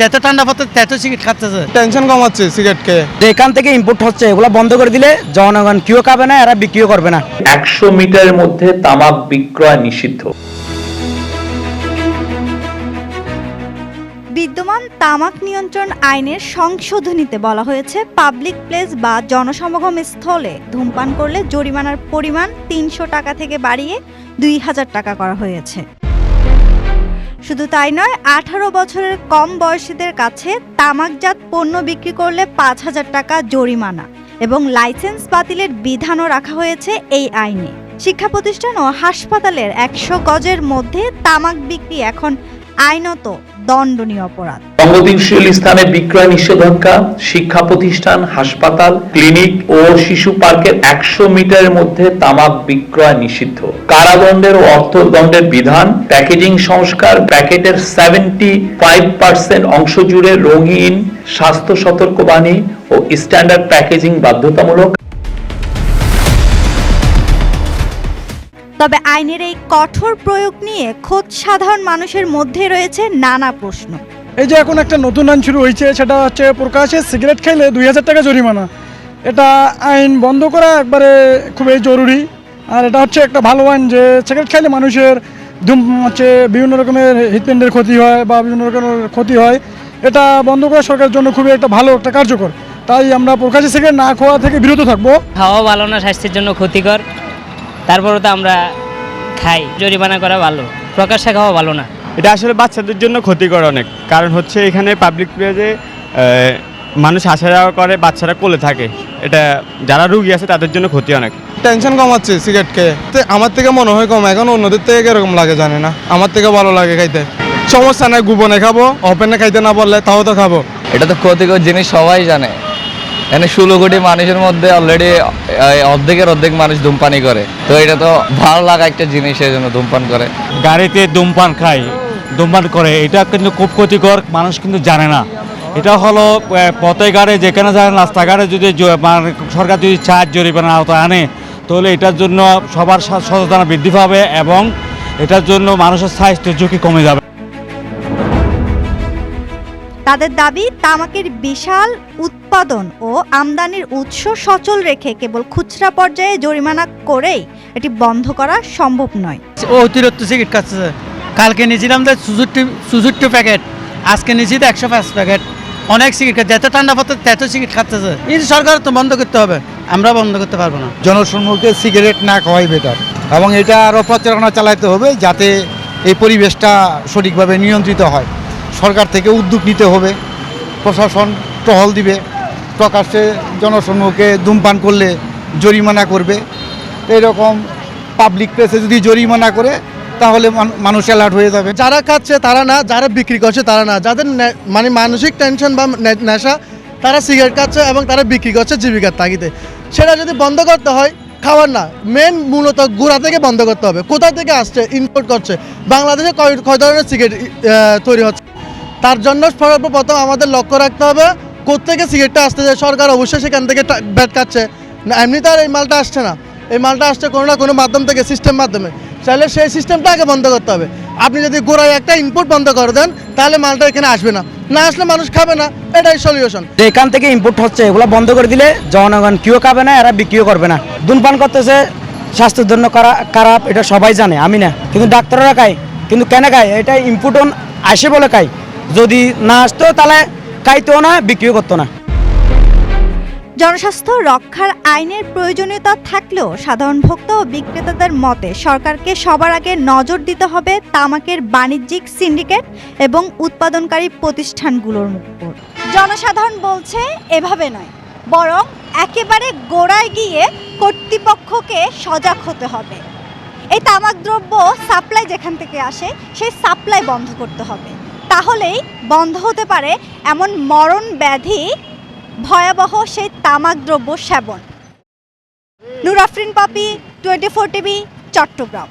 যত ঠান্ডা পড়তে তত সিগারেট খাচ্ছে, টেনশন কমাচ্ছে সিগারেটকে। এখান থেকে ইম্পোর্ট হচ্ছে, এগুলো বন্ধ করে দিলে জনগণ কেউ খাবে না, এরা বিক্রিও করবে না। 100 মিটারের মধ্যে তামাক বিক্রয় নিষিদ্ধ। বিদ্যমান তামাক নিয়ন্ত্রণ আইনের সংশোধনীতে বলা হয়েছে, পাবলিক প্লেস বা জনসমাগম স্থলে ধূমপান করলে জরিমানার পরিমাণ 300 টাকা থেকে বাড়িয়ে 2000 টাকা করা হয়েছে। শুধু তাই নয়, 18 বছরের কম বয়সীদের কাছে তামাকজাত পণ্য বিক্রি করলে 5000 টাকা জরিমানা এবং লাইসেন্স বাতিলের বিধানও রাখা হয়েছে এই আইনে। শিক্ষা প্রতিষ্ঠান ও হাসপাতালের 100 গজের মধ্যে তামাক বিক্রি এখন আইনত দণ্ডনীয় অপরাধ। সংবেদনশীল স্থানে বিক্রয় নিষেধাজ্ঞা, শিক্ষা প্রতিষ্ঠান, হাসপাতাল, ক্লিনিক ও শিশু পার্কের 100 মিটারের মধ্যে তামাক বিক্রয় নিষিদ্ধ। কারাদণ্ডের ও অর্থদণ্ডের বিধান, প্যাকেজিং সংস্কার, প্যাকেটের 75% অংশ জুড়ে রঙিন, স্বাস্থ্য সতর্কবাণী ও স্ট্যান্ডার্ড প্যাকেজিং বাধ্যতামূলক। তবে আইনের এই কঠোর প্রয়োগ নিয়ে খোদ সাধারণ মানুষের মধ্যে রয়েছে নানা প্রশ্ন। এই যে এখন একটা নতুন আইন শুরু হয়েছে, সেটা হচ্ছে প্রকাশ্যে সিগারেট খাইলে 2000 টাকা জরিমানা। এটা আইন বন্ধ করা একবারে খুবই জরুরি। আর এটা হচ্ছে একটা ভালো আইন যে সিগারেট খাইলে মানুষের হচ্ছে বিভিন্ন রকমের হৃৎপিণ্ডের ক্ষতি হয় বা বিভিন্ন রকমের ক্ষতি হয়। এটা বন্ধ করা সরকারের জন্য খুবই একটা ভালো একটা কার্যকর। তাই আমরা প্রকাশ্যে সিগারেট না খাওয়া থেকে বিরত থাকবো। খাওয়া ভালো না, স্বাস্থ্যের জন্য ক্ষতিকর, তারপরে তো আমরা খাই। জরিমানা করা ভালো, প্রকাশ্যে খাওয়া ভালো না। এটা আসলে বাচ্চাদের জন্য ক্ষতিকর অনেক, কারণ হচ্ছে এখানে পাবলিক প্লেসে মানুষ আসা যাওয়া করে, বাচ্চারা কোলে থাকে, এটা যারা রুগী আছে তাদের জন্য ক্ষতি অনেক। টেনশন কমাচ্ছে সিগারেটকে। আমার থেকে মনে হয় কম, এখন অন্যদের থেকে এরকম লাগে জানি না, আমার থেকে ভালো লাগে খাইতে। সমস্যা নাই, গোপনে খাবো, ওপেনে খাইতে না বললে তাও তো খাবো। এটা তো ক্ষতিকর জিনিস, সবাই জানে। এখানে 16 কোটি মানুষের মধ্যে অলরেডি অর্ধেক মানুষ ধূমপানই করে, তো এটা তো ভালো লাগা একটা জিনিস, এই জন্য ধূমপান করে। গাড়িতে ধূমপান খায়, ধূমপান করে, এটা কিন্তু খুব ক্ষতিকর, মানুষ কিন্তু জানে না। এটা হলো পথে গাড়ি যেখানে যায়, রাস্তাঘাটে যদি সরকার যদি চার্জ জরিমানা আওতায় আনে, তাহলে এটার জন্য সবার সচেতনতা বৃদ্ধি পাবে এবং এটার জন্য মানুষের স্বাস্থ্যের ঝুঁকি কমে যাবে। তাদের দাবি, তামাকের বিশাল উৎপাদন ও আমদানির উৎস সচল রেখে কেবল খুচরা পর্যায়ে জরিমানা করেই এটি বন্ধ করা সম্ভব নয়। ও অতিরিক্ত সিগারেট খাচ্ছে। কালকে নিয়েছিলাম 64 প্যাকেট, আজকে নিয়েছি 105 প্যাকেট। অনেক সিগারেট খাচ্ছে, যত ঠান্ডা পড়তে তত সিগারেট খাচ্ছে। এই সরকার তো বন্ধ করতে হবে, আমরা বন্ধ করতে পারবো না। জনসম্মুখে সিগারেট না খাওয়াই বেটার, এবং এটা আরও প্রচারণা চালাতে হবে যাতে এই পরিবেশটা সঠিকভাবে নিয়ন্ত্রিত হয়। সরকার থেকে উদ্যোগ নিতে হবে, প্রশাসন টহল দিবে, প্রকাশ্যে জনসম্মুখে ধূমপান করলে জরিমানা করবে। এইরকম পাবলিক প্লেসে যদি জরিমানা করে তাহলে মানুষ অ্যালার্ট হয়ে যাবে। যারা খাচ্ছে তারা না, যারা বিক্রি করছে তারা না, যাদের মানে মানসিক টেনশন বা নেশা, তারা সিগারেট খাচ্ছে এবং তারা বিক্রি করছে জীবিকার তাগিদে। সেটা যদি বন্ধ করতে হয়, খাওয়ার না, মেন মূলত গোড়া থেকে বন্ধ করতে হবে। কোথা থেকে আসছে, ইম্পোর্ট করছে, বাংলাদেশে কয় ধরনের সিগারেট তৈরি হচ্ছে, তার জন্য সর্বপ্রথম আমাদের লক্ষ্য রাখতে হবে কোত্থেকে সিগারেটটা আসতে যায়। সরকার অবশ্যই সেখান থেকে ব্যাট কাটছে না, এমনি তার এই মালটা আসছে না, এই মালটা আসছে কোনো না কোনো মাধ্যম থেকে, সিস্টেম মাধ্যমে। তাহলে সেই সিস্টেমটা আগে বন্ধ করতে হবে। আপনি যদি গোড়ায় একটা ইনপুট বন্ধ করে দেন, তাহলে মালটা এখানে আসবে না, না আসলে মানুষ খাবে না, এটাই সলিউশন। এখান থেকে ইম্পোর্ট হচ্ছে, এগুলো বন্ধ করে দিলে জনগণ কেউ খাবে না, এরা বিক্রিও করবে না। ধূমপান করতেছে স্বাস্থ্যের জন্য খারাপ, এটা সবাই জানে, আমি না, কিন্তু ডাক্তাররা খায়। কিন্তু কেন খায়? এটা ইম্পোর্ট আসে বলে খায়। যদি না আসতো তাহলে খাইতো না, বিক্রিও করতো না। জনস্বাস্থ্য রক্ষার আইনের প্রয়োজনীয়তা থাকলেও সাধারণ ভোক্তা ও বিক্রেতাদের মতে সরকারকে সবার আগে নজর দিতে হবে তামাকের বাণিজ্যিক সিন্ডিকেট এবং উৎপাদনকারী প্রতিষ্ঠানগুলোর উপর। জনসাধারণ বলছে এভাবে নয়, বরং একেবারে গোড়ায় গিয়ে কর্তৃপক্ষকে সজাগ হতে হবে। এই তামাক দ্রব্য সাপ্লাই যেখান থেকে আসে, সেই সাপ্লাই বন্ধ করতে হবে। তাহলেই বন্ধ হতে পারে এমন মরণ ব্যাধি ভয়াবহ সেই তামাক দ্রব্য সেবন। নূর আফরিন পাপি, 24 টিভি, চট্টগ্রাম।